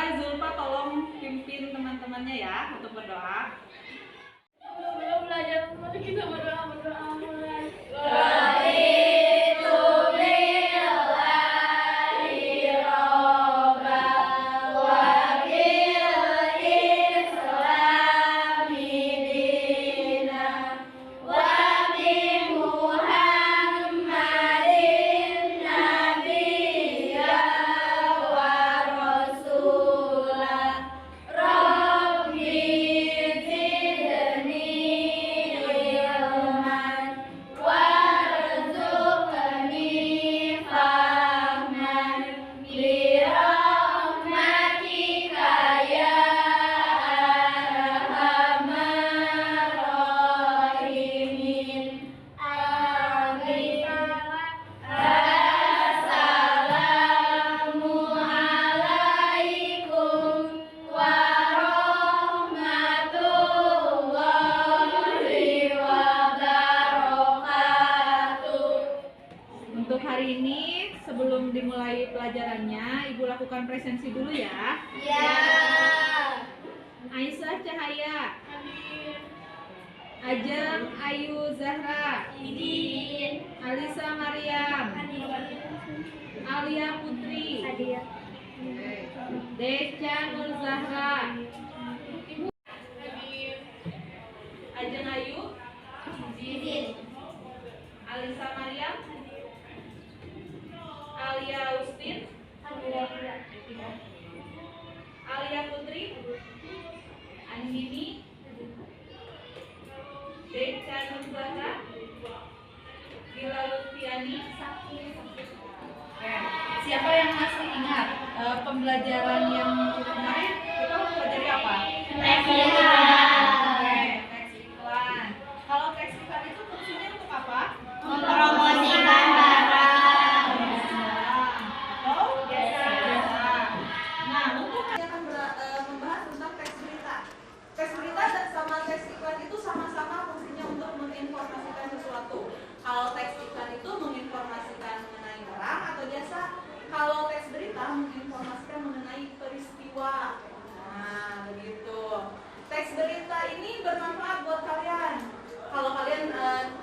Boleh Zulfa tolong pimpin teman-temannya ya untuk berdoa. Belum belajar, mari kita berdoa mulai. Untuk hari ini sebelum dimulai pelajarannya, Ibu lakukan presensi dulu ya. Ya. Aisyah Cahaya, Ajeng Ayu Zahra, Idin. Alisa Mariam, Alia Putri, Deca Nur Zahra, Ajeng Ayu, Idin. Alisa Mariam, Alia Ustin, Alia Putri, Andini, Deca Nur Zahra, Gila Lutfiani. Oke, siapa yang masih ingat pembelajaran yang kemarin kita pelajari apa? Teks Oke, iklan. teks iklan. Kalau teks iklan itu fungsinya untuk apa? Mempromosikan barang. Oh, jasa. Nah, untuk kita akan membahas tentang teks berita. Teks berita sama teks iklan itu sama-sama fungsinya untuk menginformasikan sesuatu. Kalau teks iklan itu menginformasikan mengenai barang atau jasa. Kalau teks berita menginformasikan mengenai peristiwa. Nah, begitu. Teks berita ini bermanfaat buat kalian. Kalau kalian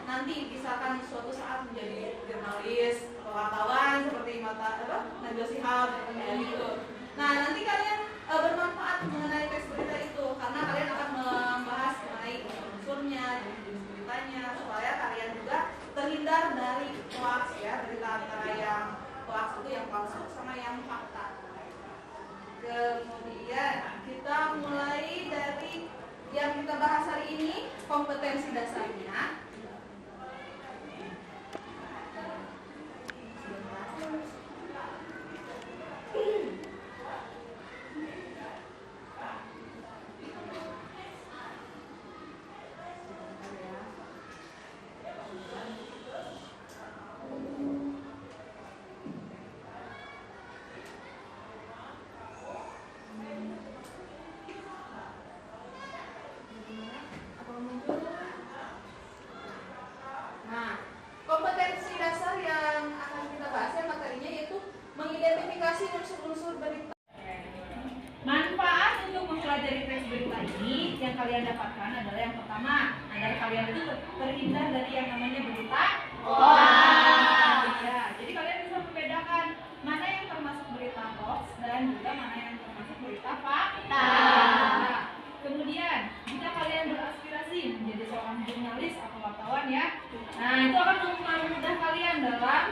nanti misalkan suatu saat menjadi jurnalis atau wartawan seperti Najwa Shihab gitu. Nah, nanti kalian bermanfaat mengenai teks berita itu karena kalian akan membahas mengenai unsurnya, jenis beritanya supaya kalian juga terhindar dari hoax ya, berita antara yang hoax itu yang palsu sama yang fakta. Kemudian kita mulai dari yang kita bahas hari ini, kompetensi dasarnya. Nah, kompetensi dasar yang akan kita bahas ya materinya yaitu mengidentifikasi unsur-unsur berita. Manfaat untuk mempelajari teks berita ini yang kalian dapatkan adalah yang pertama, agar kalian itu terhindar dari yang namanya berita hoax. Ya, jadi kalian bisa membedakan mana yang termasuk berita hoax dan juga mana yang termasuk berita fakta. Nah, kemudian jika kalian beraspirasi menjadi seorang jurnalis atau wartawan ya, nah itu akan mempermudah kalian dalam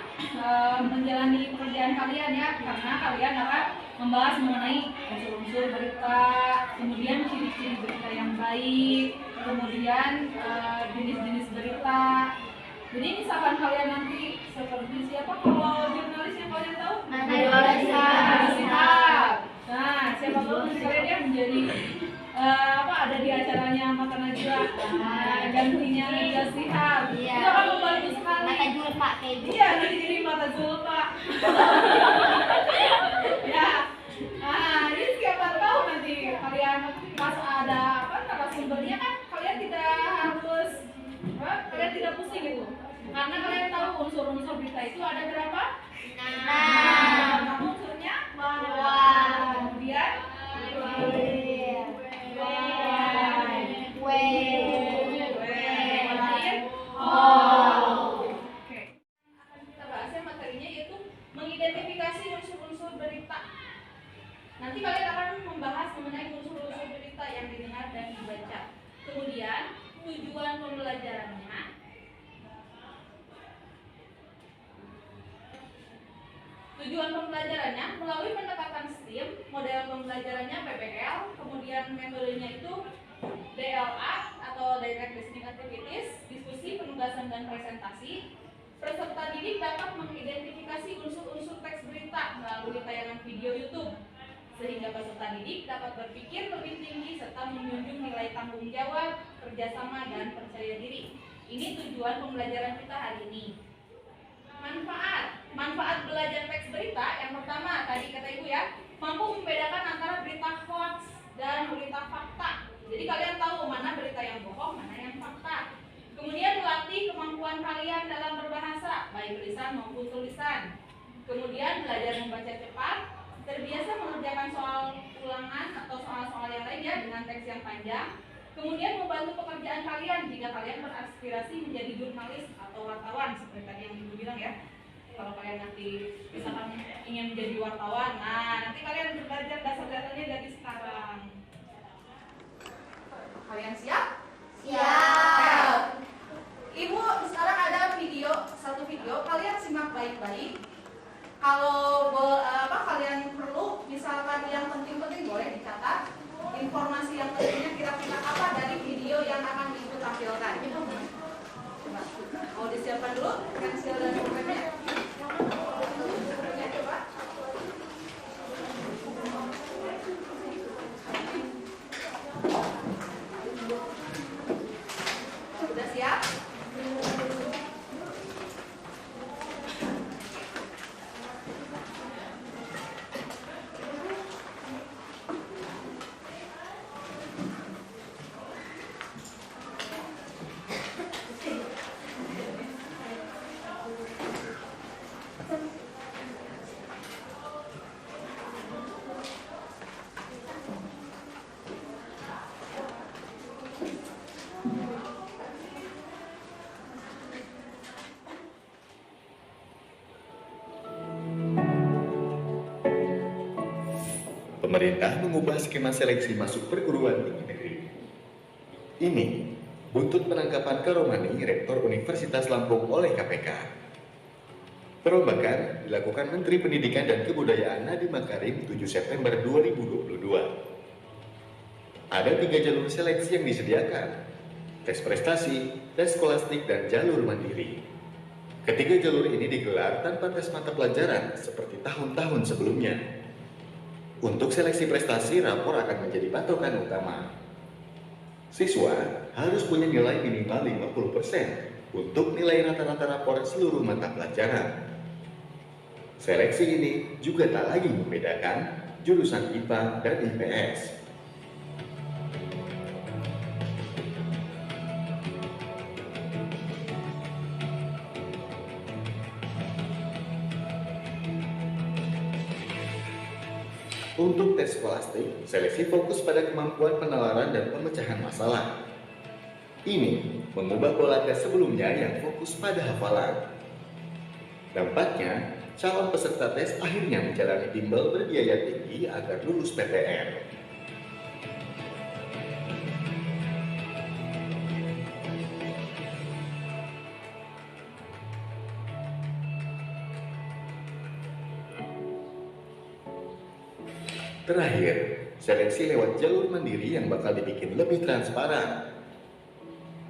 menjalani pekerjaan kalian ya, karena kalian akan membahas mengenai unsur-unsur berita, kemudian ciri-ciri berita yang baik, kemudian jenis-jenis berita. Jadi misalkan kalian nanti seperti siapa kalau jurnalis yang kalian tahu? Najwa Shihab. Nah, siapa tahu nanti kalian dia menjadi ada di acaranya Mata Najwa. Nah, gantinya Najwa Shihab. Iya. Itu akan membantu sekali. Mata Zulfa kayak gitu. Iya, nanti jadi Mata Zulfa. Ya. Nah, ini siapa tahu nanti kalian pas ada narasumbernya kan kalian tidak pusing gitu. Karena kalian tahu unsur-unsur berita itu ada berapa? 6. Unsurnya? Wow. Kemudian mengenai unsur-unsur berita yang didengar dan dibaca. Kemudian tujuan pembelajarannya melalui pendekatan STEAM, model pembelajarannya PBL, kemudian metodenya itu DLA atau Direct Listening Activities, diskusi, penugasan, dan presentasi. Peserta didik dapat mengidentifikasi unsur-unsur teks berita melalui tayangan video YouTube, sehingga peserta didik dapat berpikir lebih tinggi serta menjunjung nilai tanggung jawab, kerjasama, dan percaya diri. Ini tujuan pembelajaran kita hari ini. Manfaat belajar teks berita yang pertama tadi kata ibu ya, mampu membedakan antara berita hoax dan berita fakta. Jadi kalian tahu mana berita yang bohong, mana yang fakta. Kemudian melatih kemampuan kalian dalam berbahasa, baik lisan maupun tulisan. Kemudian belajar membaca cepat, terbiasa mengerjakan soal ulangan atau soal-soal yang lainnya dengan teks yang panjang. Kemudian membantu pekerjaan kalian jika kalian beraspirasi menjadi jurnalis atau wartawan seperti tadi yang ibu bilang ya. Kalau kalian nanti misalkan ingin menjadi wartawan, nah nanti kalian belajar dasar-dasarnya dari sekarang. Kalian siap? Siap. Ibu sekarang ada satu video, kalian simak baik-baik. Kalau kalian perlu, misalkan yang penting-penting boleh dicatat. Informasi yang pentingnya kira-kira apa dari video yang akan ibu tampilkan. Coba, mau disiapkan dulu pensil dan pulpennya. Coba. Sudah siap? Pemerintah mengubah skema seleksi masuk perguruan tinggi negeri. Ini buntut penangkapan Karomani, Rektor Universitas Lampung oleh KPK. Perombakan dilakukan Menteri Pendidikan dan Kebudayaan Nadiem Makarim 7 September 2022. Ada 3 jalur seleksi yang disediakan: tes prestasi, tes skolastik, dan jalur mandiri. Ketiga jalur ini digelar tanpa tes mata pelajaran seperti tahun-tahun sebelumnya. Untuk seleksi prestasi, rapor akan menjadi patokan utama. Siswa harus punya nilai minimal 50% untuk nilai rata-rata rapor seluruh mata pelajaran. Seleksi ini juga tak lagi membedakan jurusan IPA dan IPS. Untuk tes skolastik, seleksi fokus pada kemampuan penalaran dan pemecahan masalah. Ini mengubah pola tes sebelumnya yang fokus pada hafalan. Dampaknya, calon peserta tes akhirnya menjalani bimbel berbiaya tinggi agar lulus PTN. Terakhir, seleksi lewat jalur mandiri yang bakal dibikin lebih transparan.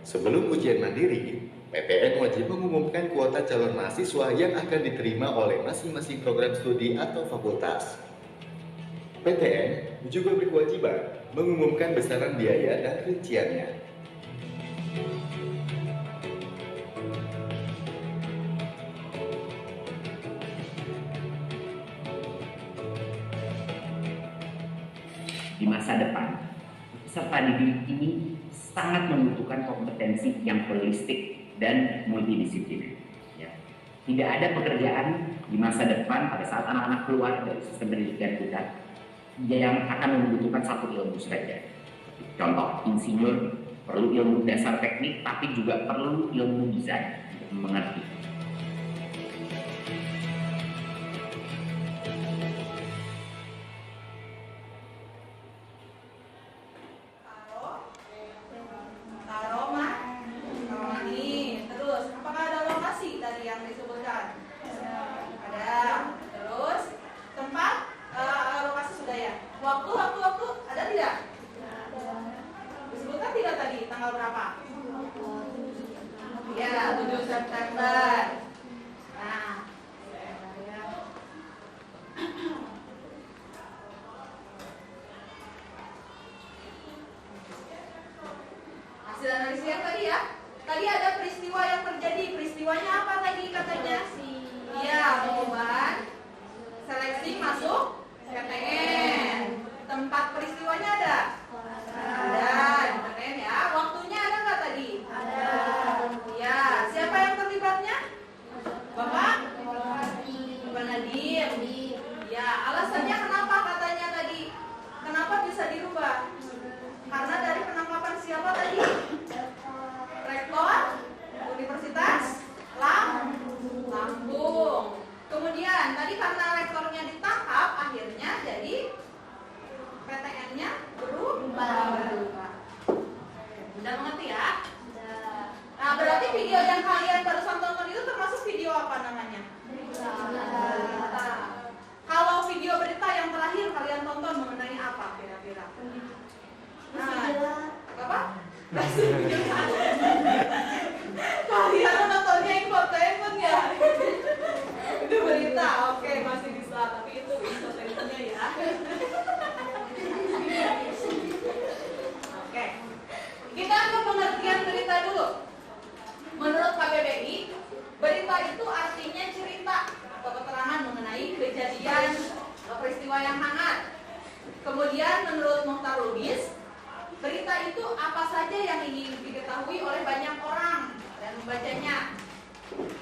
Sebelum ujian mandiri, PTN wajib mengumumkan kuota calon mahasiswa yang akan diterima oleh masing-masing program studi atau fakultas. PTN juga berkewajiban mengumumkan besaran biaya dan rinciannya. Di masa depan, peserta didik ini sangat membutuhkan kompetensi yang holistik dan multidisipliner. Ya. Tidak ada pekerjaan di masa depan pada saat anak-anak keluar dari sistem pendidikan kita yang akan membutuhkan satu ilmu saja. Contoh, insinyur perlu ilmu dasar teknik, tapi juga perlu ilmu desain untuk mengerti. tidak? Disebutkan tidak tadi tanggal berapa? Ya, 7 September. Nah, hasil analisis yang tadi ya. Tadi ada peristiwa yang terjadi. Peristiwanya apa tadi katanya? Iya, pengumuman seleksi masuk PTN. Tempat peristiwanya ada? Ada di PTN ya. Waktunya ada nggak tadi? Ada. Ya, siapa yang terlibatnya? Bapak? Bapak Nadim. Ya, alasannya kenapa katanya tadi? Kenapa bisa dirubah? Karena dari penangkapan siapa tadi? Rektor Universitas Lampung. Kemudian tadi karena rektornya ditangkap, akhirnya jadi PTN-nya berubah. Udah mengerti ya? Nah, berarti video yang kalian barusan tonton itu termasuk video apa namanya? Berita. Kalau video berita yang terakhir kalian tonton mengenai apa kira-kira? Nah, apa? Kalian nontonnya infotainment ya? Itu berita, oke masih bisa, tapi itu infotainmentnya ya. Oke, kita ke pengertian berita dulu. Menurut KBBI, berita itu artinya cerita atau keterangan mengenai kejadian atau peristiwa yang hangat. Kemudian menurut Muhtar Lubis, berita itu apa saja yang ingin diketahui oleh banyak orang dan membacanya.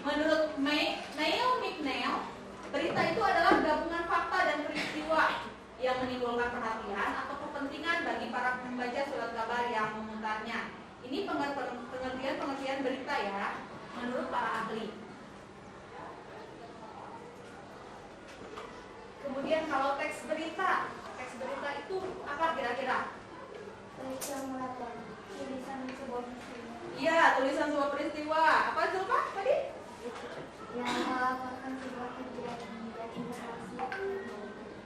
Menurut Neil McNeil, berita itu adalah gabungan fakta dan peristiwa yang menimbulkan perhatian atau kepentingan bagi para pembaca surat kabar yang memutarnya. Ini pengertian berita ya, menurut para ahli. Kemudian kalau teks berita itu apa kira-kira? Tulisan sebuah peristiwa. Iya, tulisan sebuah peristiwa. Apa itu Pak tadi? Yang melaporkan sebuah kejadian dan informasi.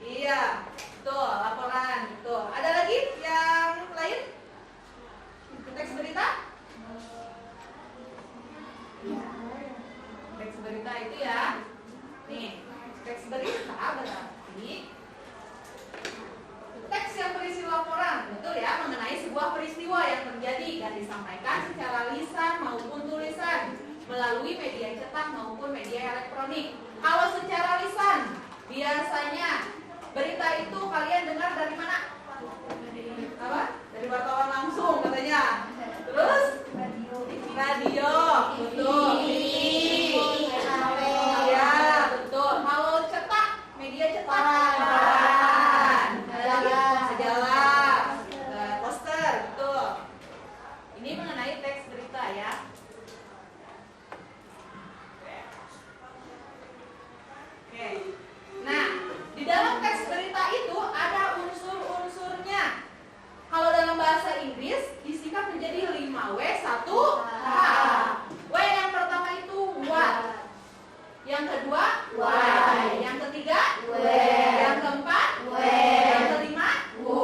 Iya, tuh laporan. Tuh, ada lagi yang lain? Teks berita? Teks berita itu ya. Nih, teks berita berarti teks yang berisi laporan, betul ya, mengenai sebuah peristiwa yang terjadi dan disampaikan secara lisan maupun tulisan melalui media cetak maupun media elektronik. Kalau secara lisan, biasanya berita itu kalian dengar dari mana? Apa? Dari wartawan langsung katanya. Terus? Radio, betul. Iya, betul. Kalau cetak, media cetak. Majalah, poster, betul. Ini mengenai teks berita ya. Oke. Nah, di dalam teks berita itu ada unsur-unsurnya. Kalau dalam bahasa Inggris disingkat menjadi 5W 1H. W yang pertama itu what. Yang kedua why. Yang ketiga where. Yang keempat when. Yang kelima who.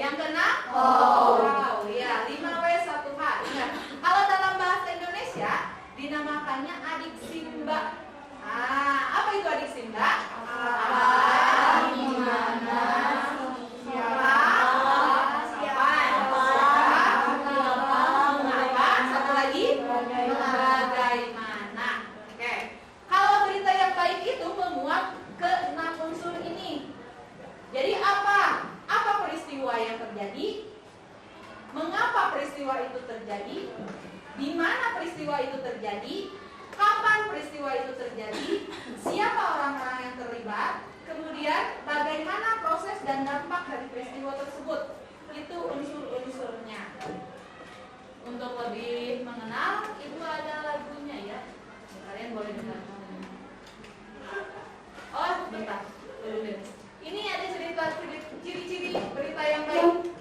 Yang keenam how. Ya, 5W 1H. Ingat. Kalau dalam bahasa Indonesia dinamakannya adik simba. Apa itu adik simba? Mengapa peristiwa itu terjadi? Di mana peristiwa itu terjadi? Kapan peristiwa itu terjadi? Siapa orang-orang yang terlibat? Kemudian bagaimana proses dan dampak dari peristiwa tersebut? Itu unsur-unsurnya. Untuk lebih mengenal, itu ada lagunya ya. Kalian boleh dengar. Oh, bentar. Ini ada cerita ciri-ciri berita yang baik.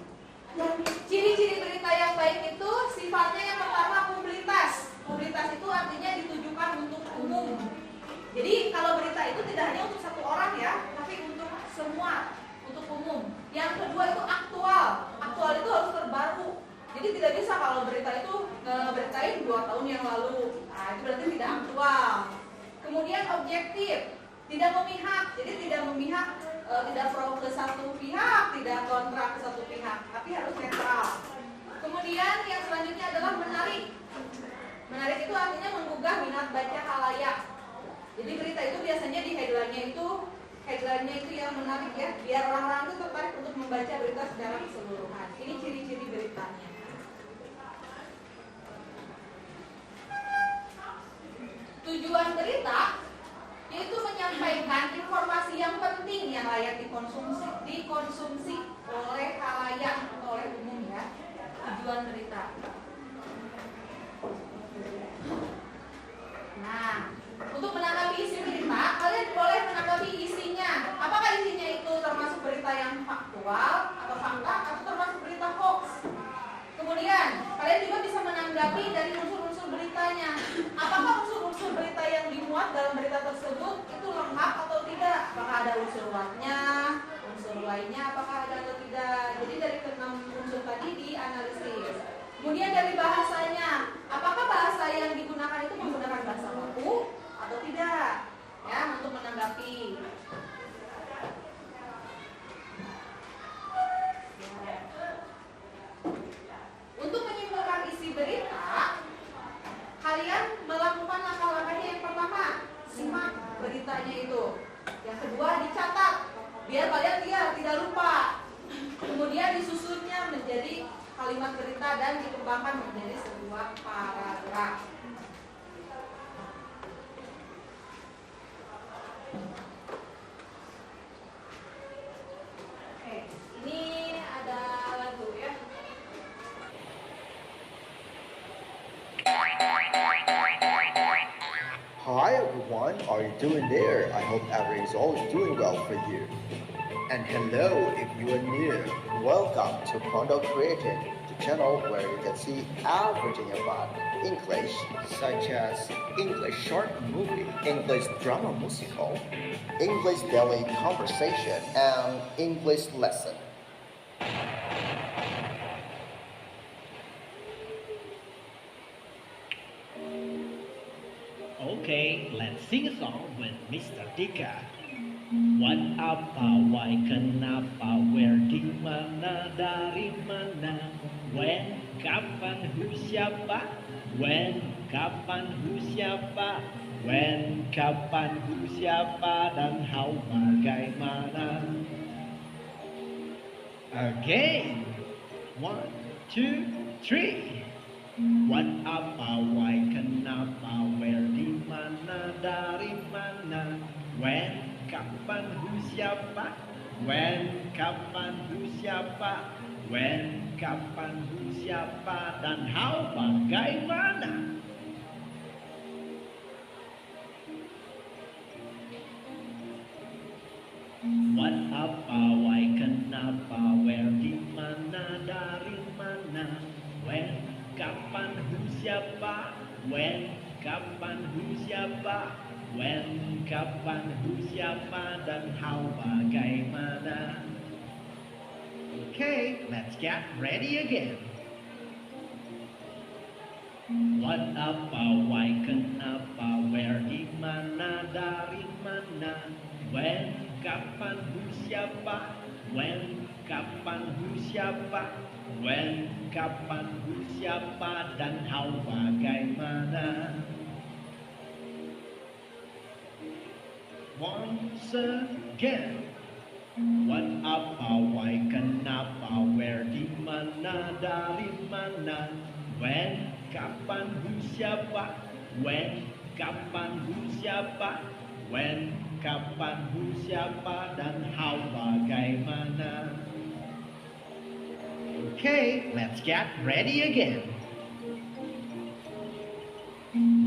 Ciri-ciri berita yang baik itu sifatnya yang pertama publitas. Publitas itu artinya ditujukan untuk umum. Jadi kalau berita itu tidak hanya untuk satu orang ya, tapi untuk semua, untuk umum. Yang kedua itu aktual. Jadi tidak bisa kalau berita itu beritain 2 tahun yang lalu. Nah, itu berarti tidak aktual. Kemudian objektif, tidak memihak. Jadi tidak memihak, tidak pro ke satu pihak, tidak kontra ke satu pihak, tapi harus netral. Kemudian yang selanjutnya adalah menarik. Menarik itu artinya menggugah minat baca khalayak. Jadi berita itu biasanya di headline-nya itu yang menarik ya, biar orang-orang itu tertarik untuk membaca berita secara keseluruhan. Ini ciri-ciri beritanya. Tujuan berita yaitu menyampaikan informasi yang penting yang layak dikonsumsi oleh khalayak atau oleh umum ya. Tujuan berita. Nah, untuk menanggapi isi berita, kalian boleh menanggapi isinya. Apakah isinya itu termasuk berita yang faktual atau fakta atau termasuk berita hoax? Kemudian, kalian juga bisa menanggapi dari unsur-unsur beritanya. Apakah unsur-unsur berita yang dimuat dalam berita tersebut itu lengkap atau tidak? Apakah ada unsur luarnya, unsur lainnya, apakah ada atau tidak? Jadi dari ke-6 unsur tadi dianalisis. Kemudian dari bahasanya, apakah bahasa yang digunakan itu menggunakan bahasa baku atau tidak? Ya, untuk menanggapi. Untuk menyimpulkan isi berita, kalian melakukan langkah-langkahnya. Yang pertama, simak beritanya itu. Yang kedua, dicatat biar kalian tidak lupa. Kemudian disusunnya menjadi kalimat berita dan dikembangkan menjadi sebuah paragraf. Oke, ini ada lagu ya. Hi everyone, how are you doing there? I hope everything is always doing well for you. And hello if you are new. Welcome to Kondo Creative, the channel where you can see everything about English, such as English short movie, English drama musical, English daily conversation, and English lesson. Okay, let's sing a song with Mr. Dika. What, apa, why, kenapa, where, di mana, dari mana, when, kapan, who, siapa, when, kapan, who, siapa, when, kapan, who, siapa, dan how, bagaimana. Again, 1, 2, 3. What, apa, why, kenapa, where, di mana, dari mana, when, kapan, who, siapa, when, kapan, who, siapa, when, kapan, who, siapa, dan how, bagaimana. What, apa, why, kenapa, where, di mana, dari mana, when, kapan, who, siapa, when, kapan, who, siapa, when, kapan, who, siapa, dan how, bagaimana. Okay, let's get ready again. What, apa, why, kenapa, where, di mana, dari mana, when, kapan, who, siapa, when, kapan, who, siapa, when, kapan, who, siapa, dan how, bagaimana. Once again. What, apa, why, kenapa, where, di mana, dari mana, when, kapan, who, siapa, when, kapan, who, siapa, when, kapan, who, siapa, dan how, bagaimana. Okay, let's get ready again.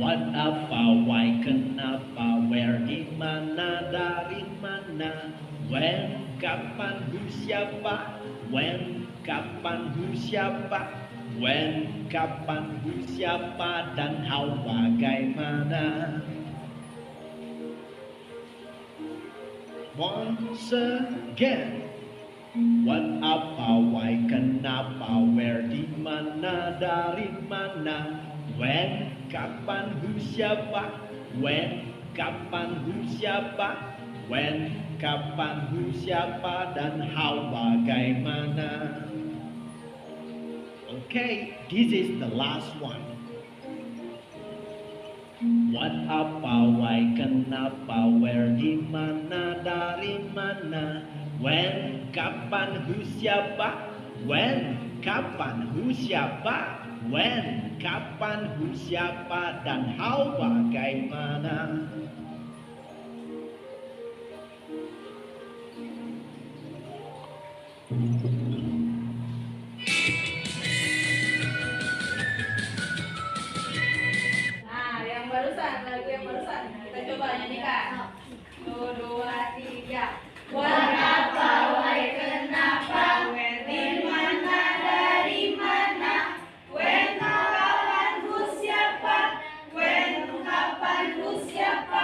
What, apa, why, kenapa, where, di mana, dari mana, when, kapan, who, siapa, when, kapan, who, siapa, when, kapan, who, siapa, dan how, bagaimana. Once again. What, apa, why, kenapa, where, di mana, mana, dari mana. When, kapan, who, siapa. When, kapan, who, siapa. When, kapan, who, siapa. Dan how, bagaimana. Okay, this is the last one. What, apa, why, kenapa, where, di mana, dari mana. When, kapan, who, siapa. When, kapan, who, siapa. When, kapan, who, siapa. Dan how, bagaimana. Nah, yang barusan, lagu yang barusan. Kita coba nyanyikan. 1, 2, 3. Kenapa, why, kenapa, when, di mana, dari mana. When, kapan, who, siapa. When, kapan, who, siapa.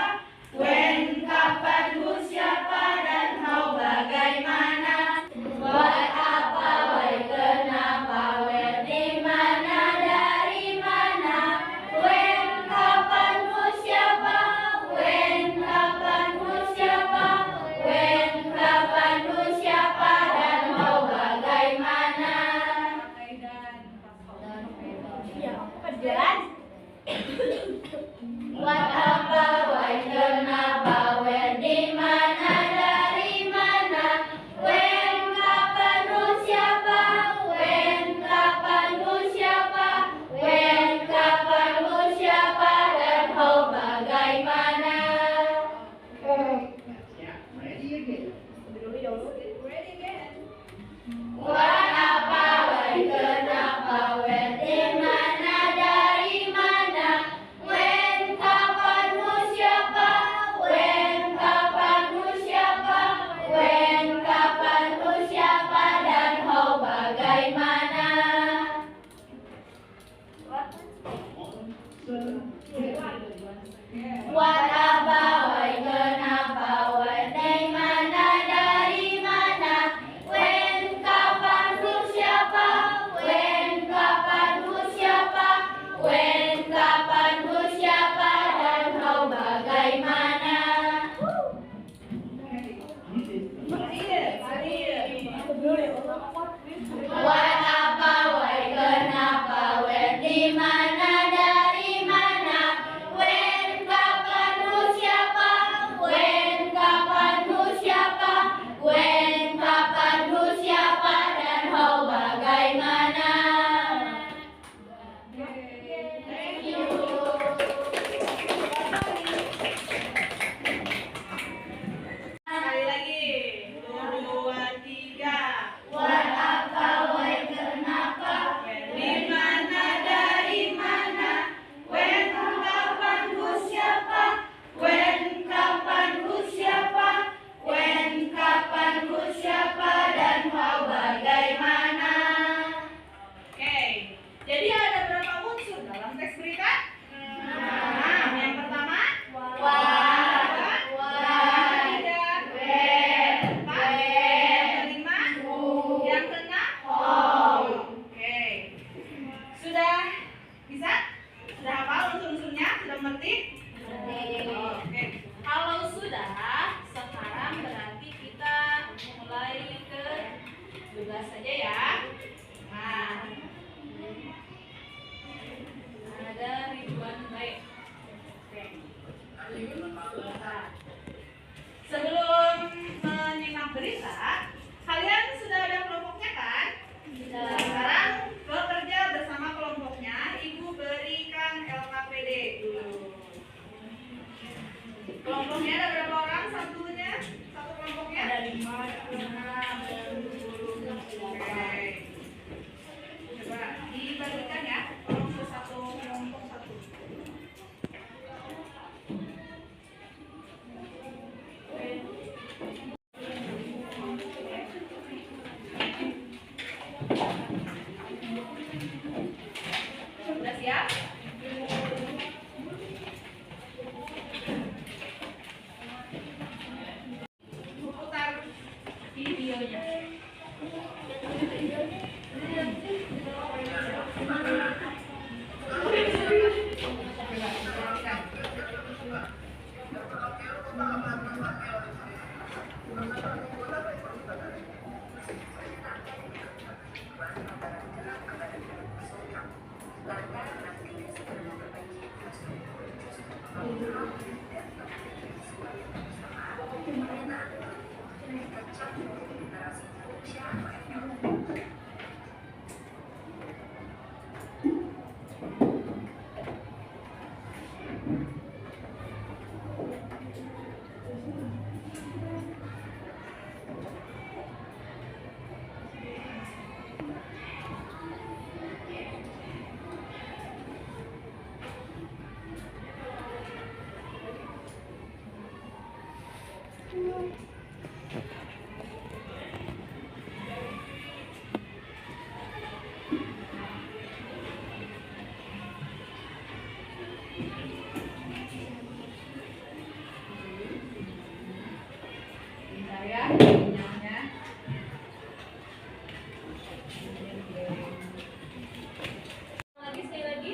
Lagi sekali lagi.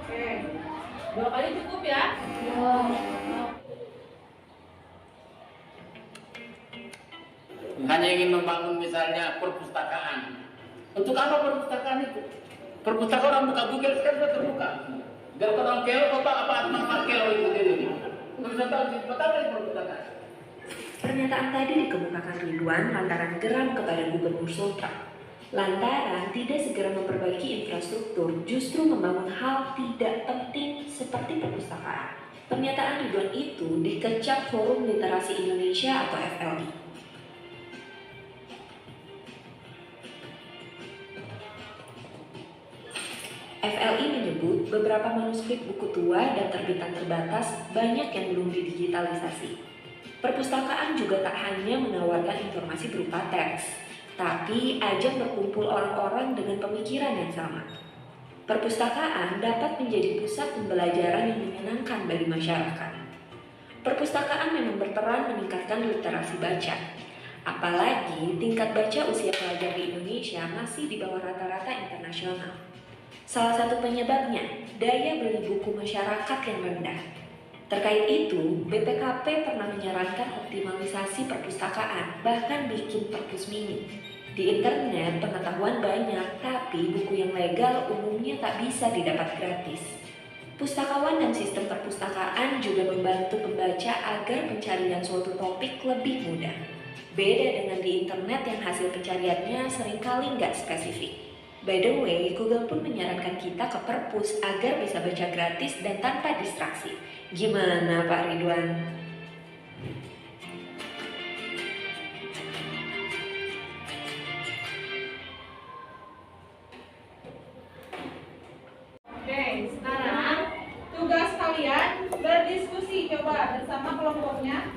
Oke, 2 kali cukup ya. Hanya ingin membangun misalnya perpustakaan. Untuk apa perpustakaan itu? Perpustakaan orang buka Google sekarang sudah terbuka. Biar orang kelo kota apa kelo itu ini. Bisa tahu perpustakaan. Pernyataan tadi dikemukakan Ridwan lantaran geram kepada Gubernur Sultra. Lantaran tidak segera memperbaiki infrastruktur, justru membangun hal tidak penting seperti perpustakaan. Pernyataan Ridwan itu dikecam Forum Literasi Indonesia atau FLI. FLI menyebut beberapa manuskrip buku tua dan terbitan terbatas banyak yang belum didigitalisasi. Perpustakaan juga tak hanya menawarkan informasi berupa teks, tapi ajang berkumpul orang-orang dengan pemikiran yang sama. Perpustakaan dapat menjadi pusat pembelajaran yang menyenangkan bagi masyarakat. Perpustakaan memang berperan meningkatkan literasi baca. Apalagi tingkat baca usia pelajar di Indonesia masih di bawah rata-rata internasional. Salah satu penyebabnya, daya beli buku masyarakat yang rendah. Terkait itu, BPKP pernah menyarankan optimalisasi perpustakaan, bahkan bikin perpus mini. Di internet, pengetahuan banyak, tapi buku yang legal umumnya tak bisa didapat gratis. Pustakawan dan sistem perpustakaan juga membantu pembaca agar pencarian suatu topik lebih mudah. Beda dengan di internet yang hasil pencariannya seringkali nggak spesifik. By the way, Google pun menyarankan kita ke perpus agar bisa baca gratis dan tanpa distraksi. Gimana Pak Ridwan? Oke, sekarang tugas kalian berdiskusi coba bersama kelompoknya.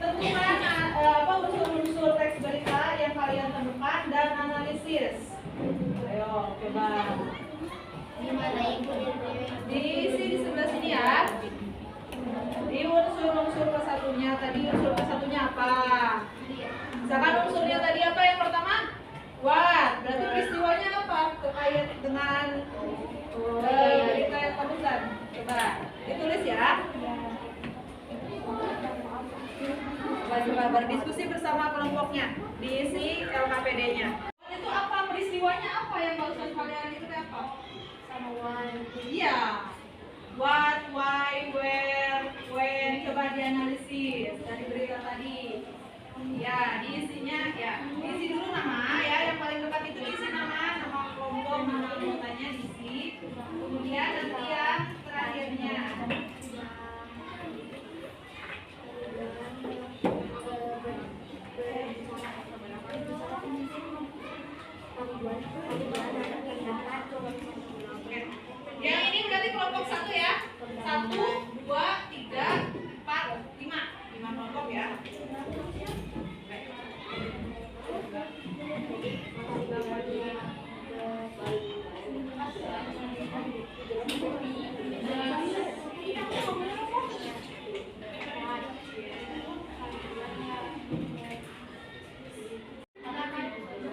Tentukan unsur-unsur teks berita yang kalian temukan dan analisis. Ayo, coba. Gimana Ibu? Diisi di sebelah sini ya. Di unsur-unsur kesatunya tadi unsur kesatunya apa? Misalkan unsurnya tadi apa yang pertama? What? Berarti peristiwanya apa? Terkait dengan berita yang temukan. Coba ditulis ya. Coba berdiskusi bersama kelompoknya. Diisi LKPD-nya. Itu apa? Peristiwanya apa yang barusan kalian itu apa? Sama one. Iya. What, why, where, when, coba dianalisis dari berita tadi. Ya, diisinya ya. Diisi dulu nama ya, yang paling dekat itu diisi nama kelompok, nama anggotanya diisi. Kemudian nanti yang terakhirnya.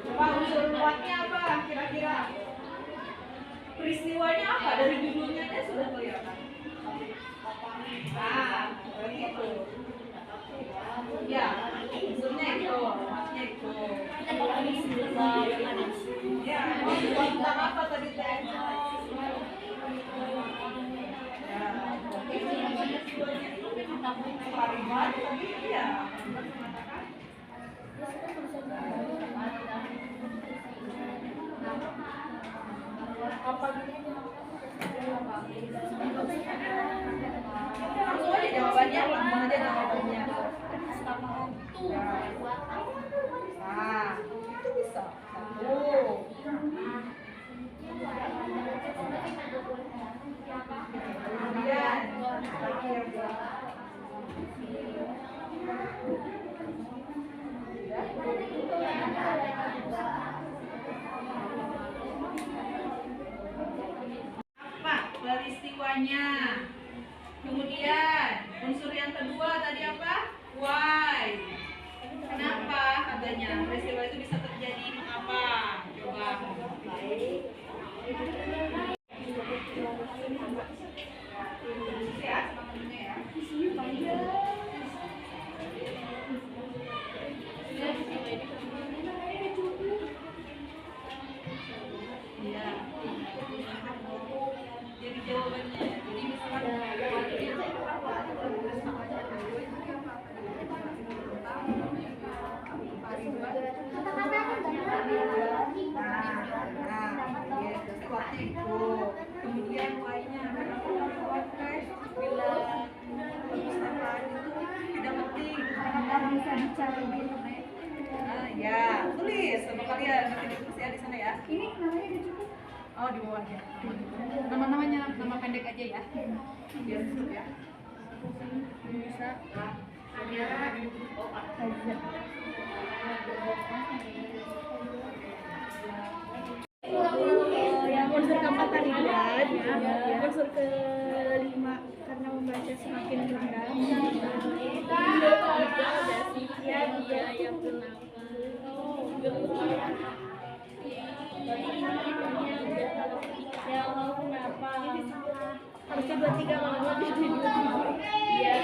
Coba unsur kuatnya apa kira-kira? Peristiwanya apa? Dari judulnya aja sudah kelihatan. Nah, begitu. Ya, unsurnya itu, maksudnya itu. Ya, tentang apa tadi teh? Pariban tadi ya. Langsung aja jawabannya, langsung aja jawabannya. Nah, itu bisa. Satu. Kemudian, terakhir. Apa peristiwanya? Kemudian unsur yang kedua tadi apa? Why? Kenapa katanya peristiwa itu bisa terjadi? Mengapa? Coba. Ya, semangatnya ya. Iya. Jadi jawabannya. Jadi misalkan kemudian Y-nya bila perpustakaan itu tidak penting bisa dicari di internet. Ya, tulis sama kalian nanti ditulis ya di sana ya. Ini namanya udah cukup. Oh, di bawah aja. Nama-namanya nama pendek aja ya. Biar cukup ya. Bisa. Yang unsur keempat tadi buat, unsur kelima karena membaca semakin rendah. Ya dia yang kenapa? Ya mau kenapa? Harusnya 23 malam jadi 23. Iya.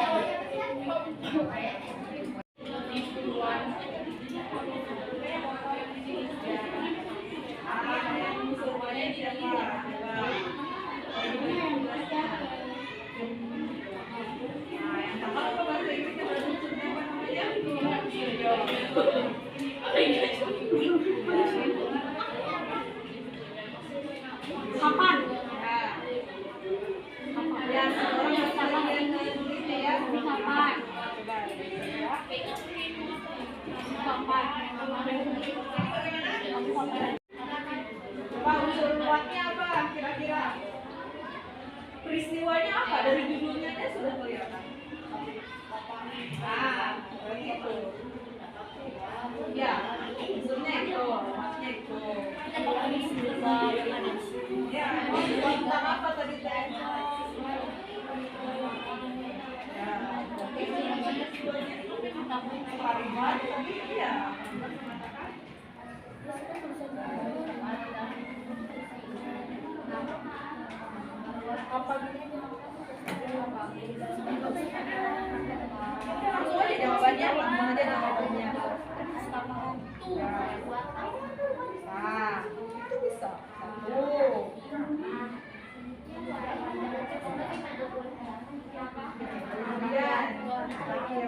Kapan? Ya, orang yang tulisnya ya. Kapan? Coba unsur kuatnya apa kira-kira? Peristiwanya apa? Dari judulnya aja sudah kelihatan. Nah, begitu. Ya, unsurnya itu, maksudnya itu. Ya, tentang apa tadi teh? Ya, pariban tadi ya. Langsung aja jawabannya, langsung aja jawabannya. Nah, itu bisa. Satu. Kemudian, terakhir.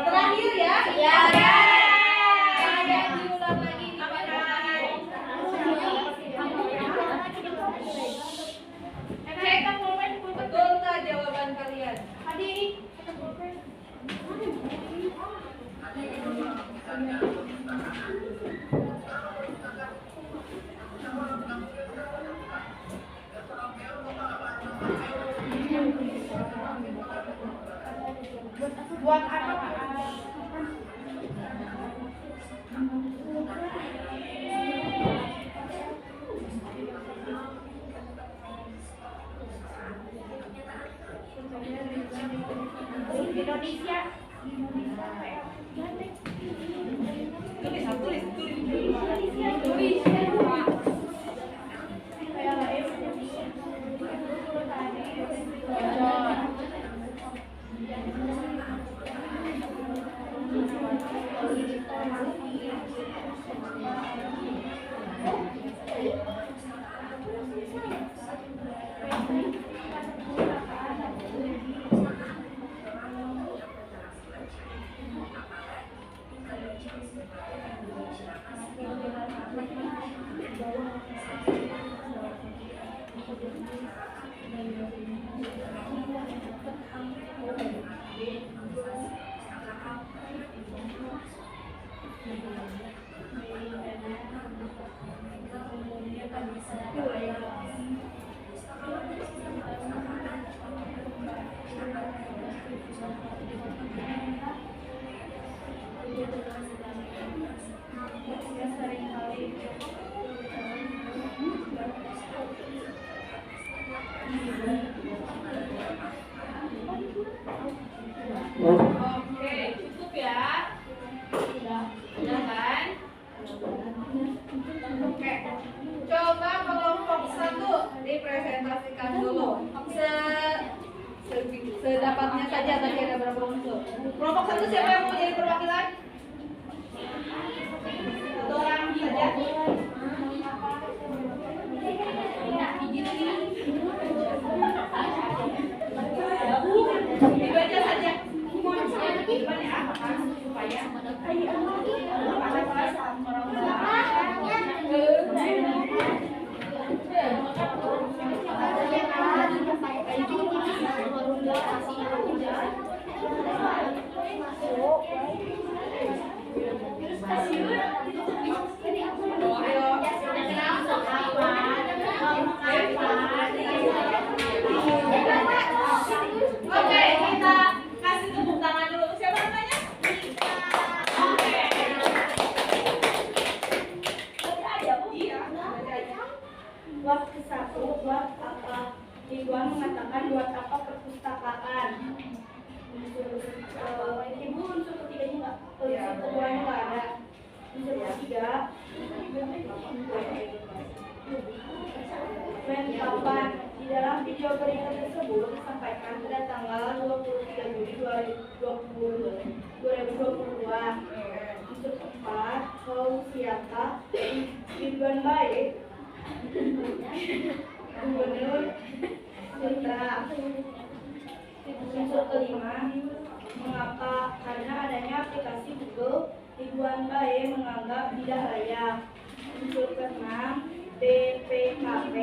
Terakhir ya? Ya. Diulang lagi. Betul nggak jawabannya? Buat apa? Indonesia. Oke, cukup ya. Sudah kan? Oke. Coba kelompok 1 dipresentasikan dulu. Sedapatnya saja tadi ada berapa unsur. Kelompok 1 siapa yang mau jadi perwakilan? Satu orang saja. Dibaca saja. Banyak apa supaya Oke, kita kasih tepuk tangan dulu. Siapa namanya? Oke. Iya. Buat ke-1, buat apa? Ridwan mengatakan buat apa perpustakaan? Ibu unsur ketiganya nggak? Unsur keduanya nggak ada. Unsur ketiga. Kapan? Di dalam video berita tersebut disampaikan pada tanggal 23 Juli 2022. Unsur 4, Kausiata Ridwan Baik, Gubernur Sutra. Unsur kelima, mengapa? Karena adanya aplikasi Google, Ridwan Baik menganggap tidak layak. Unsur keenam, BPKP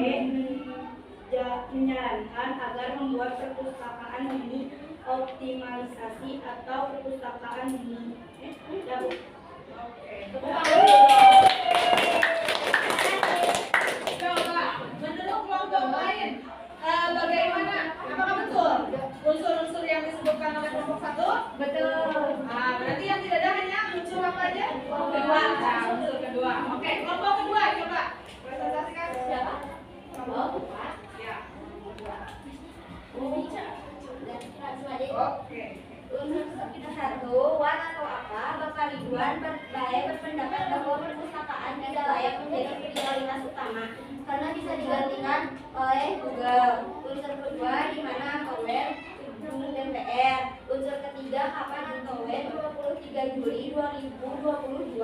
menyarankan agar membuat perpustakaan mini optimalisasi atau perpustakaan mini. Coba menurut kelompok lain bagaimana? Apakah betul unsur-unsur yang disebutkan oleh kelompok 1? Betul. Nah, berarti yang tidak ada hanya unsur apa aja? Kedua. Nah, unsur kedua. Oke, kelompok kedua coba presentasikan. Siapa? Kelompok 4. Ya. Oke. Unsur kita 1, wan atau apa, Bapak Ridwan berpendapat bahwa perpustakaan tidak layak menjadi prioritas utama karena bisa digantikan oleh Google. Unsur kedua, di mana atau web DPR. Unsur ketiga, kapan atau web 23 Juli 2022.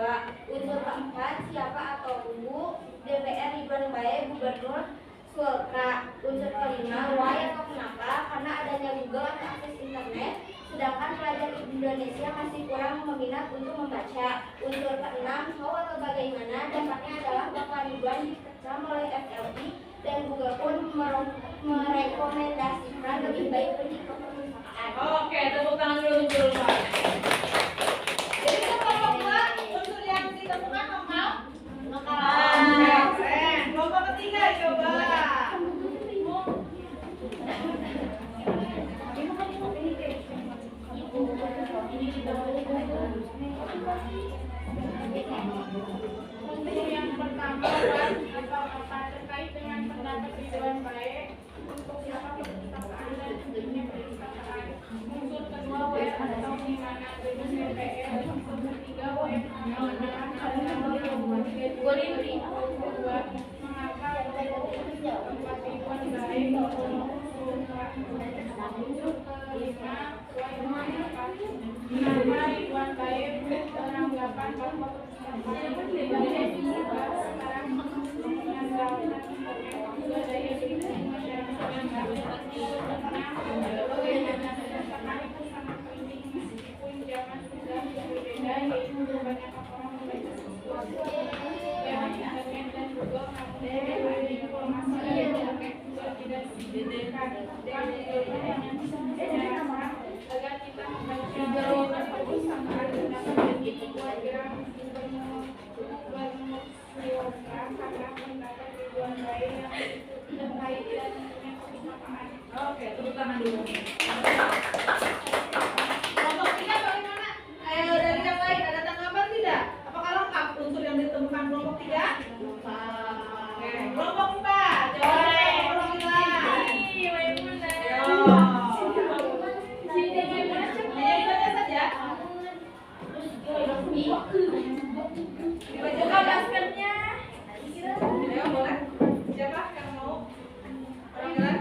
Unsur keempat, siapa atau Bu DPR Ridwan Baik Gubernur Sultra. Unsur kelima, why atau kenapa, karena adanya Google atau akses internet, sedangkan pelajar Indonesia masih kurang meminat untuk membaca. Unsur keenam, how atau bagaimana, dampaknya adalah Bapak Ridwan dikecam oleh FLI dan Google pun merekomendasikan lebih baik pergi ke perpustakaan. Oke, tepuk tangan dulu Pak. Jadi itu kelompok 2 unsur yang ditemukan lokal. Keren. Kelompok ketiga coba. Nama Ridwan Baik beranggapan bahwa perpustakaan sekarang menanggalkan budaya hidup masyarakat yang baru itu sangat penting meskipun zaman sudah berbeda, yaitu banyak orang membaca sesuatu lewat internet dan Google, namun informasi yang dipakai juga tidak disediakan dengan masyarakat agar kita membaca perpustakaan dapat menjadi program bermusuhan karena pendapat Ridwan Baik yang terkait dan punya perpustakaan. Oke, tepuk tangan dulu. Kelompok 3 bagaimana? Dari yang lain ada tanggapan tidak? Apakah lengkap unsur yang ditemukan kelompok 3? Oke, kelompok 4. Coba kelompok 5. Dibaca maskernya. Ayo boleh. Siapa yang mau? Perwakilan?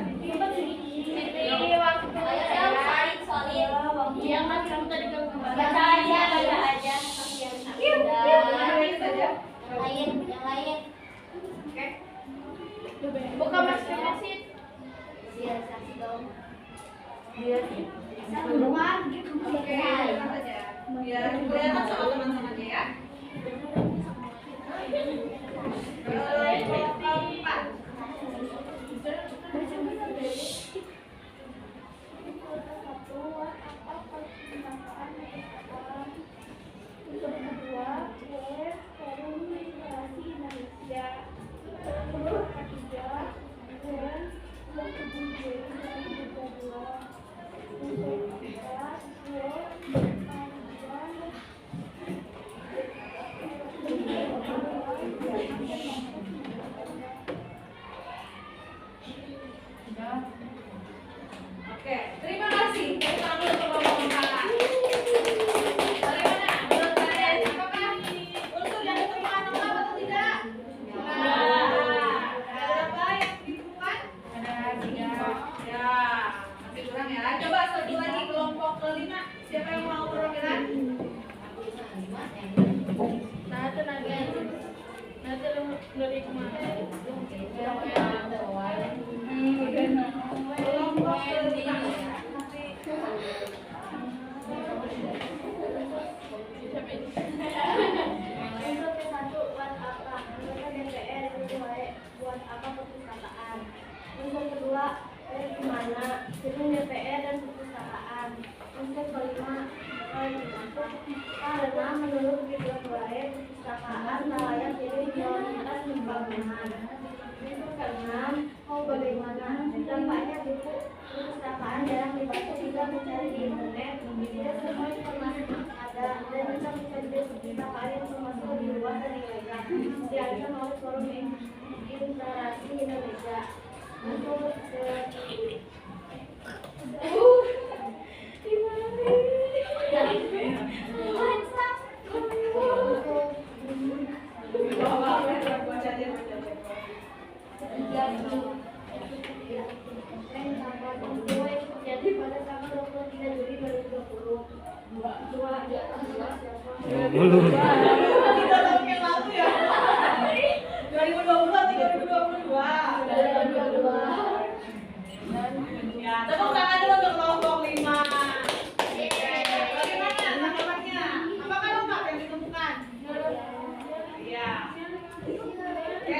Buka maskernya sih. Oke, biar kelihatan sama teman-temannya ya. Kelompok 4. Oke, terima kasih. Tepuk tangan dulu untuk kelompok 4. Bagaimana? Menurut kalian, apakah unsur yang ditemukan lengkap atau tidak? Ada apa yang ditemukan? Ada 3. Ya, masih kurang ya. Coba satu lagi kelompok kelima. Siapa yang mau perwakilan? Dari kemarin. Kelompok kelima. Untuk ke-1 buat apa? Anggota DPR itu buat apa perpustakaan? Untuk kedua, dari mana? Gedung DPR dan perpustakaan. Untuk kelima, karena menurut Ridwan Baik perpustakaan layak jadi prioritas pembangunan. Untuk keenam, mau bagaimana? Dampaknya buku perpustakaan jarang dibaca hingga mencari di internet. Tidak semua informasi ada dan bisa mencari di perpustakaan yang termasuk lebih luas dan ilegal. Diancam oleh Forum Literasi Indonesia. Untuk jadi pada tanggal 23 Juli 2020 Kita tahun yang lalu ya. 2020 atau 2022? Ya, tepuk tangan dulu untuk kelompok 5. Bagaimana tanggapannya? Apakah lengkap yang ditemukan? Iya. Oke.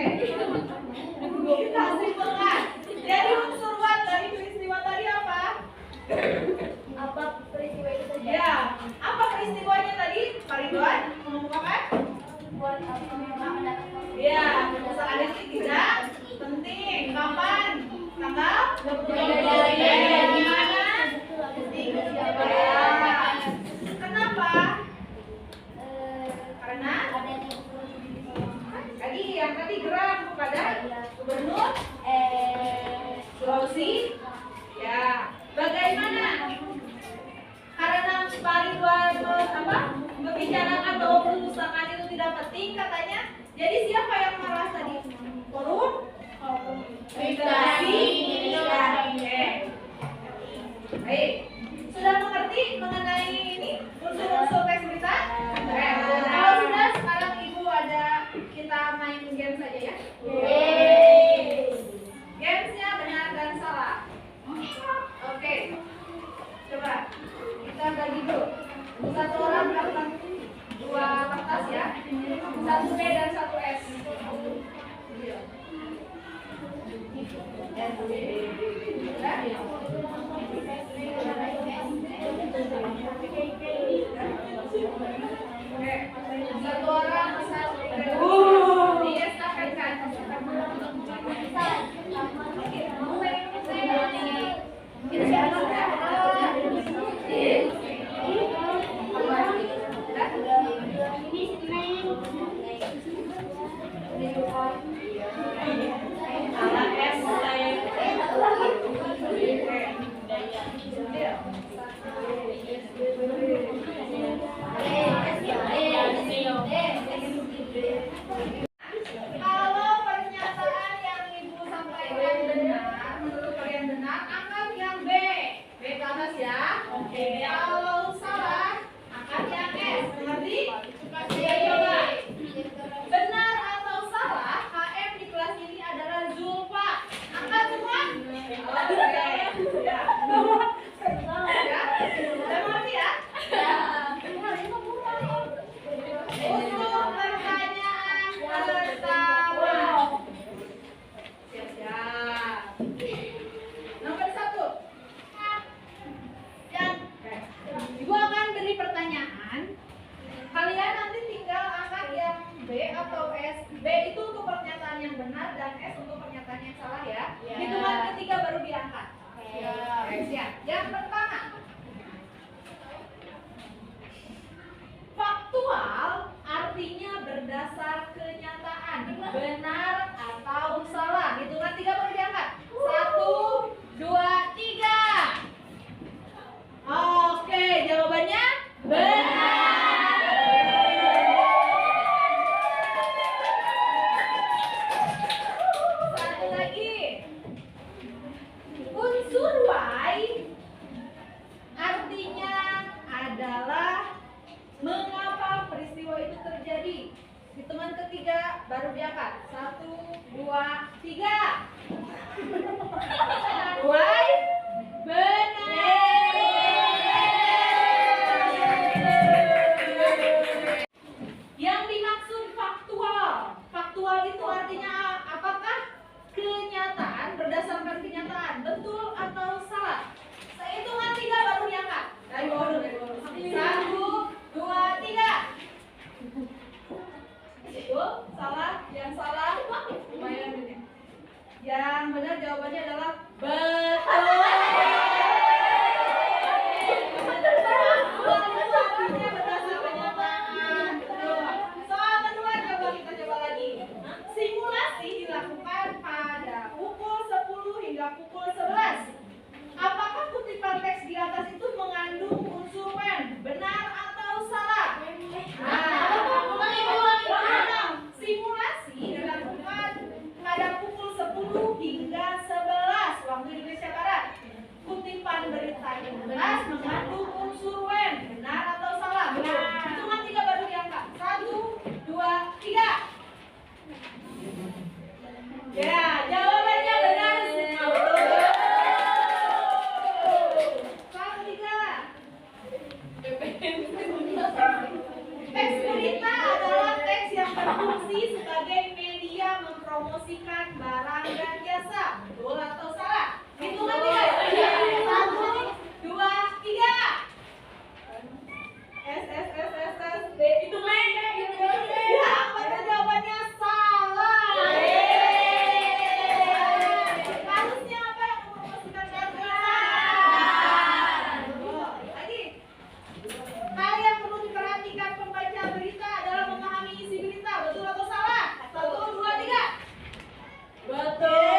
Kita simpulkan. Jadi unsur what dari peristiwa tadi apa? apa peristiwa itu saja? Ya. Apa peristiwanya tadi? Pak Ridwan mengungkapkan? Buat apa memang mendapat Ya, perpustakaan ini tidak penting. Kapan? Tanggal 23 di mana? Di Surabaya. Kenapa? Karena tadi yang tadi gerak kepada Gubernur Sulawesi. Ya, bagaimana? Karena Pak Ridwan membicarakan bahwa perpustakaan itu tidak penting katanya. Jadi siapa yang marah tadi? Forum Literasi Indonesia. Oke. Baik. Sudah mengerti mengenai ini unsur-unsur teks berita? Kalau sudah, sekarang Ibu ada kita main game saja ya. Gamesnya benar dan salah. Oke. Coba kita bagi dulu. Satu orang dapat 2 kertas ya. 1 B dan 1 S. Satu orang diestafetkan. Kalau pernyataan yang Ibu sampaikan benar, menurut kalian benar, angkat yang B. B ke atas ya. Oke. Kalau salah, angkat yang S. Mengerti? Saya coba. Benar atau salah, HM di kelas ini adalah Zulfa. Angkat semua. Oke. Ya. Ya. Udah mengerti ya? Untuk pertanyaan pertama. Siap-siap. Nomor 1. Ibu akan beri pertanyaan. Kalian nanti tinggal angkat yang B atau S. B itu untuk pernyataan yang benar dan S untuk pernyataan yang salah ya. Hitungan ketiga baru diangkat. Oke, siap. Yang pertama. Faktual artinya berdasar kenyataan. Benar atau salah. Hitungan 3 baru diangkat. 1, 2, 3. Oke, jawabannya benar. Satu lagi. Unsur Y artinya adalah mengapa peristiwa itu terjadi. Hitungan ketiga baru diangkat. 1, 2, 3. Y benar. Yang dimaksud faktual. Faktual itu artinya apakah kenyataan berdasarkan kenyataan. Betul atau salah? Saya hitungan 3 baru diangkat. Dari bawah dulu. 1, 2, 3. Betul, salah, yang salah. Lumayan ini. Yang benar jawabannya adalah betul. Artinya berdasarkan kenyataan. Soal kedua coba kita coba lagi. Simulasi dilakukan pada pukul 10 hingga pukul 11. Apakah kutipan teks di atas itu mengandung unsur when? Benar atau salah? Simulasi dilakukan pada pukul 10 hingga 11 waktu Indonesia Barat. Kutipan berita yang jelas mengandung unsur when. Benar atau salah? Hitungan 3 baru diangkat. 1, 2, 3. Ya, jawabannya benar semua. Soal 3. Teks berita adalah teks yang berfungsi sebagai media mempromosikan barang dan jasa. Betul atau salah? Hitungan 3. 1, 2, 3. S. Hitungan. Ya, pada jawabannya salah. Harusnya apa yang mempromosikan barang dan jasa? Lagi. Hal yang perlu diperhatikan pembaca berita adalah memahami isi berita. Betul atau salah? 1, 2, 3. Betul.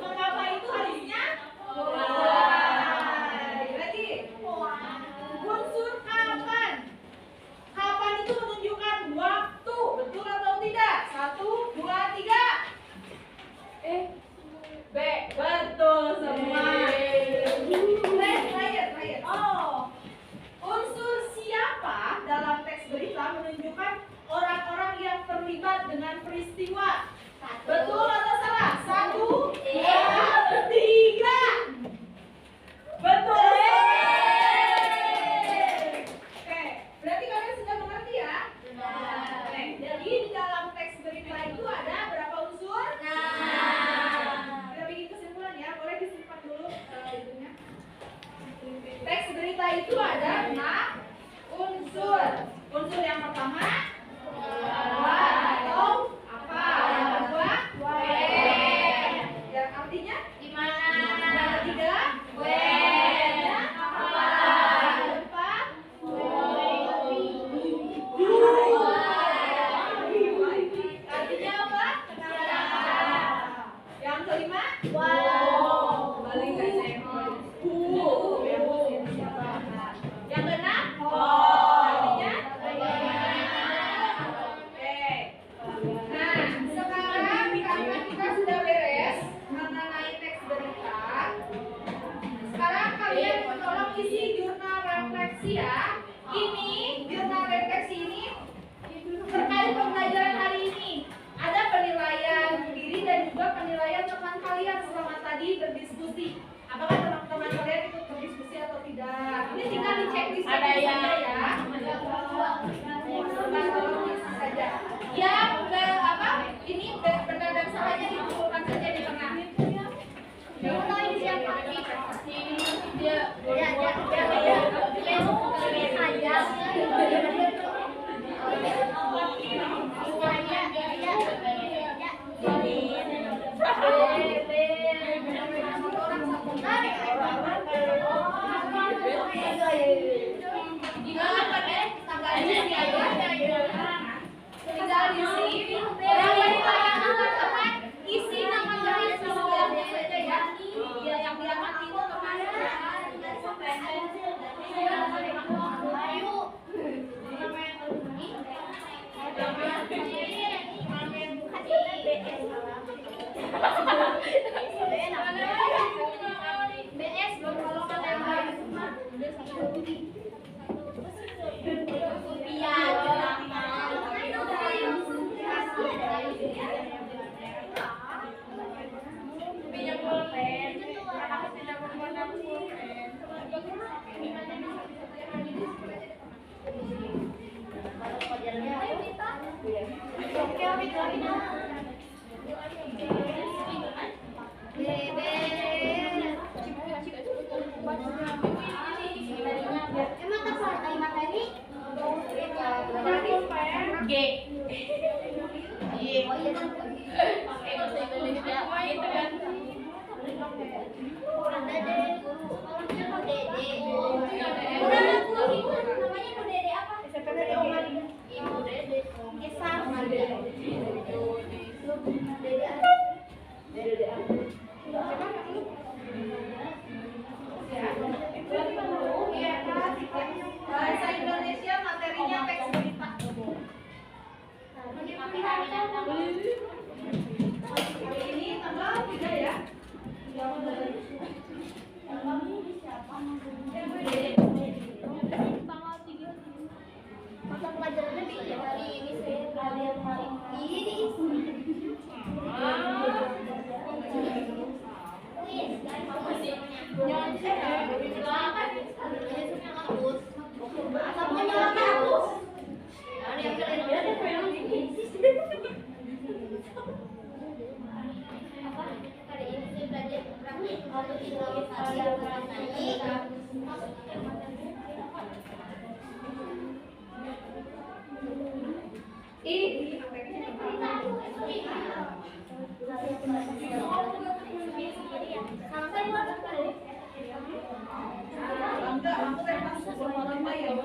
Mengapa itu harusnya? Lagi. Unsur kapan? Kapan itu menunjukkan waktu, betul atau tidak? 1, 2, 3. B, betul semua. Terakhir. Oh, unsur siapa dalam teks berita menunjukkan orang-orang yang terlibat dengan peristiwa. Betul atau salah? 1, 2, 3. Betul. Oke, berarti kalian sudah mengerti ya? Oke, jadi di dalam teks berita itu ada berapa unsur? Kita bikin kesimpulan ya, boleh disimpan dulu itunya. Teks berita itu ada 6 unsur. Unsur yang pertama atau apa? Yang kedua yang artinya di mana? Yang ketiga apa? Yang keempat artinya apa? Yang kelima balik ke yang keenam artinya oke. Nah, sekarang karena kita sudah beres mengenai teks berita, sekarang kalian tolong isi jurnal refleksi ya. Ini jurnal refleksi ini terkait pembelajaran hari ini. Ada penilaian diri dan juga penilaian teman kalian selama tadi berdiskusi. Apakah teman-teman kalian ikut berdiskusi atau tidak? Ini tinggal dicek di saja ya. Tolong isi saja. Yang ini benar dan salahnya dikumpulkan saja di tengah. Ini siapa? Isi nama kalian di sebelahnya saja ya. Yang diamati itu BS kalau bahasa Indonesia materinya teks berita. Ini tanggal 3 ya. mata pelajarannya beda dari ini saya kalian hari ini. Enggak, aku kan masuk orang ya.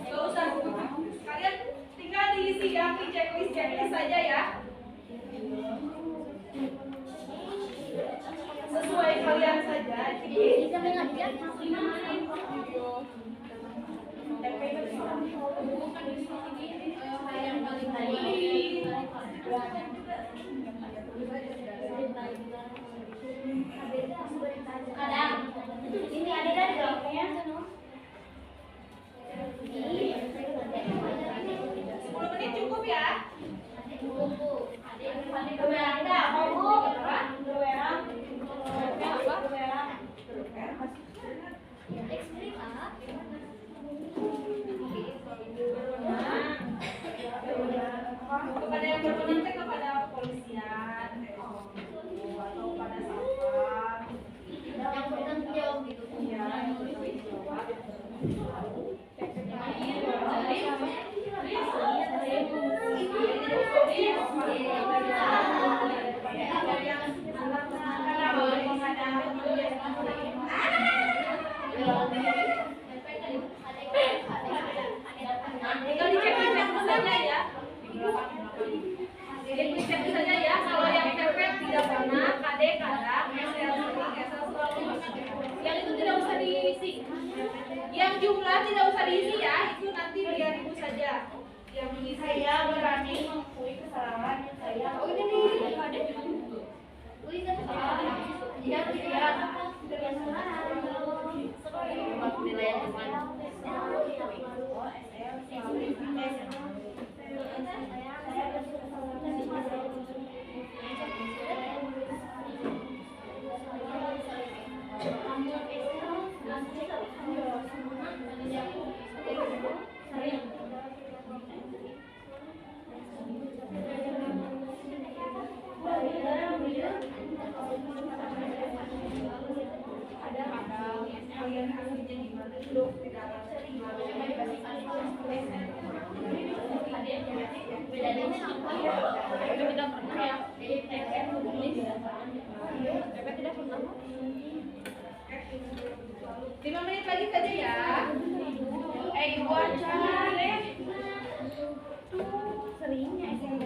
Gak usah, kalian tinggal diisi yang di checklist saja ya. Sesuai kalian saja. Kadang ini ada dari blognya. 10 menit cukup ya. Kepada yang berkenan kepada kepolisian, atau pada satpam Yang bertanggung jawab gitu. ya. Tinggal dicek saja ya. Dicek saja ya. Kalau yang TPS tidak pernah, KD kadang, SL sering, SL selalu. Yang itu tidak usah diisi. Yang jumlah tidak usah diisi ya. Itu nanti biar ibu saja yang mengisi. Saya berani mengakui kesalahan yang saya. Oh ini nih, KD. Wih, kan iya, iya. Kalian hasilnya gimana dulu? Tidak ada Lima menit lagi saja ya. Ibu aja deh. Seringnya SMP.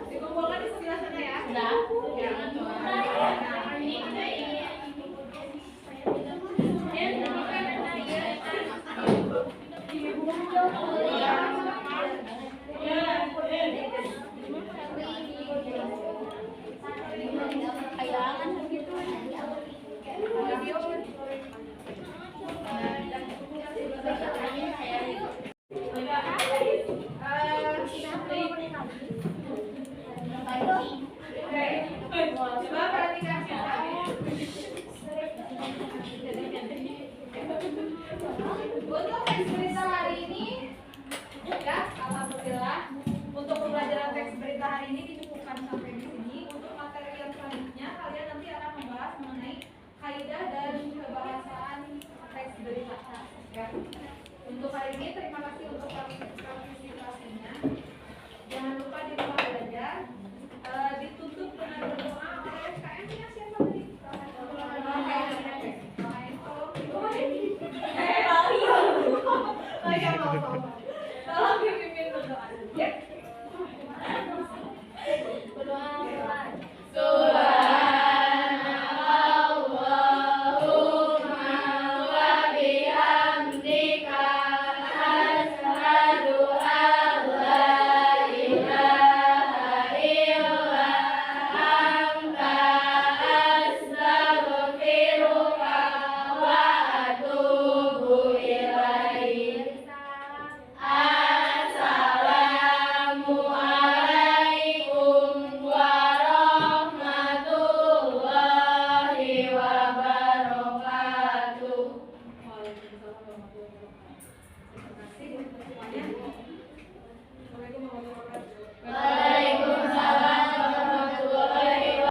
Dikumpulkan di sebelah sana ya. Coba perhatikan untuk teks berita hari ini, ya, alhamdulillah. Untuk pembelajaran teks berita hari ini dicukupkan sampai di sini. Untuk materi yang selanjutnya, kalian nanti akan membahas mengenai kaidah dan kebahasaan teks berita. Ya. Untuk hari ini, terima kasih untuk So